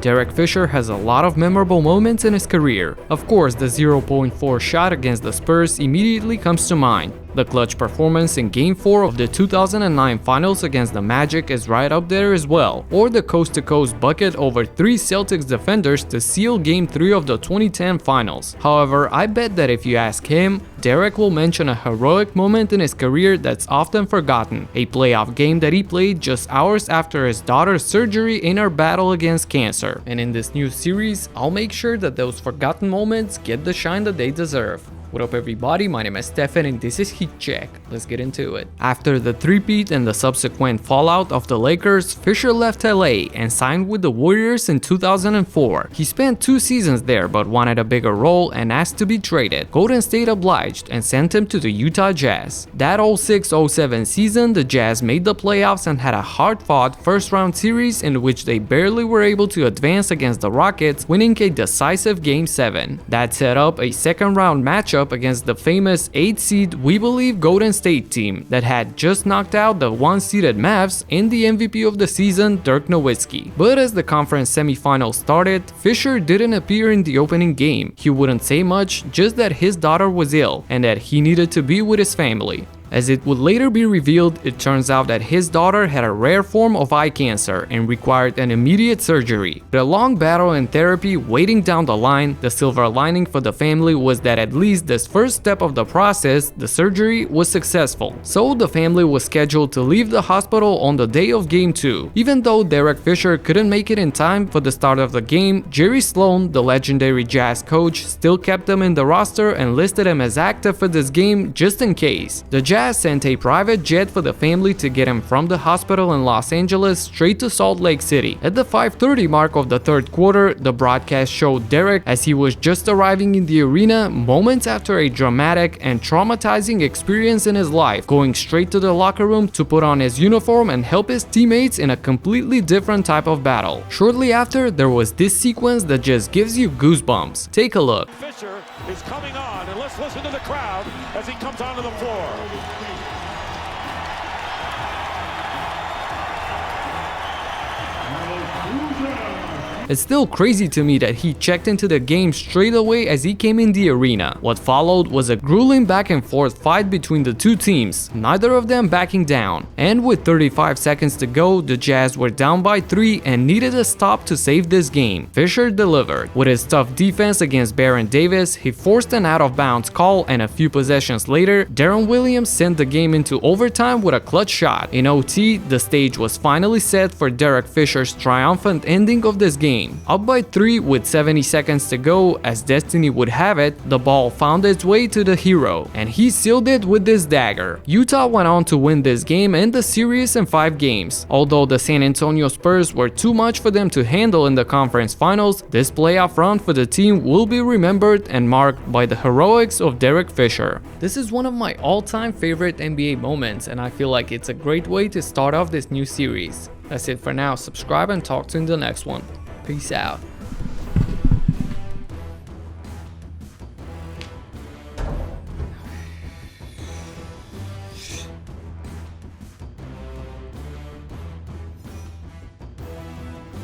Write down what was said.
Derek Fisher has a lot of memorable moments in his career. Of course, the 0.4 shot against the Spurs immediately comes to mind. The clutch performance in Game 4 of the 2009 Finals against the Magic is right up there as well, or the coast-to-coast bucket over 3 Celtics defenders to seal Game 3 of the 2010 Finals. However, I bet that if you ask him, Derek will mention a heroic moment in his career that's often forgotten, a playoff game that he played just hours after his daughter's surgery in her battle against cancer. And in this new series, I'll make sure that those forgotten moments get the shine that they deserve. What up everybody, my name is Stefan and this is Heat Check. Let's get into it. After the three-peat and the subsequent fallout of the Lakers, Fisher left LA and signed with the Warriors in 2004. He spent 2 seasons there but wanted a bigger role and asked to be traded. Golden State obliged and sent him to the Utah Jazz. That 06-07 season, the Jazz made the playoffs and had a hard-fought first-round series in which they barely were able to advance against the Rockets, winning a decisive Game 7. That set up a second-round matchup against the famous 8-seed We Believe Golden State team that had just knocked out the 1-seeded Mavs and the MVP of the season, Dirk Nowitzki. But as the conference semifinals started, Fisher didn't appear in the opening game. He wouldn't say much, just that his daughter was ill and that he needed to be with his family. As it would later be revealed, it turns out that his daughter had a rare form of eye cancer and required an immediate surgery. With a long battle and therapy waiting down the line, the silver lining for the family was that at least this first step of the process, the surgery, was successful. So the family was scheduled to leave the hospital on the day of Game 2. Even though Derek Fisher couldn't make it in time for the start of the game, Jerry Sloan, the legendary Jazz coach, still kept him in the roster and listed him as active for this game just in case. The Jazz sent a private jet for the family to get him from the hospital in Los Angeles straight to Salt Lake City. At the 5:30 mark of the third quarter, the broadcast showed Derek as he was just arriving in the arena moments after a dramatic and traumatizing experience in his life, going straight to the locker room to put on his uniform and help his teammates in a completely different type of battle. Shortly after, there was this sequence that just gives you goosebumps. Take a look. Fisher is coming on, and let's listen to the crowd as he comes onto the floor. It's still crazy to me that he checked into the game straight away as he came in the arena. What followed was a grueling back and forth fight between the two teams, neither of them backing down. And with 35 seconds to go, the Jazz were down by 3 and needed a stop to save this game. Fisher delivered. With his tough defense against Baron Davis, he forced an out-of-bounds call, and a few possessions later, Deron Williams sent the game into overtime with a clutch shot. In OT, the stage was finally set for Derek Fisher's triumphant ending of this game. Up by 3 with 70 seconds to go, as destiny would have it, the ball found its way to the hero, and he sealed it with this dagger. Utah went on to win this game and the series in 5 games. Although the San Antonio Spurs were too much for them to handle in the conference finals, this playoff run for the team will be remembered and marked by the heroics of Derek Fisher. This is one of my all-time favorite NBA moments, and I feel like it's a great way to start off this new series. That's it for now. Subscribe and talk to you in the next one. Peace out.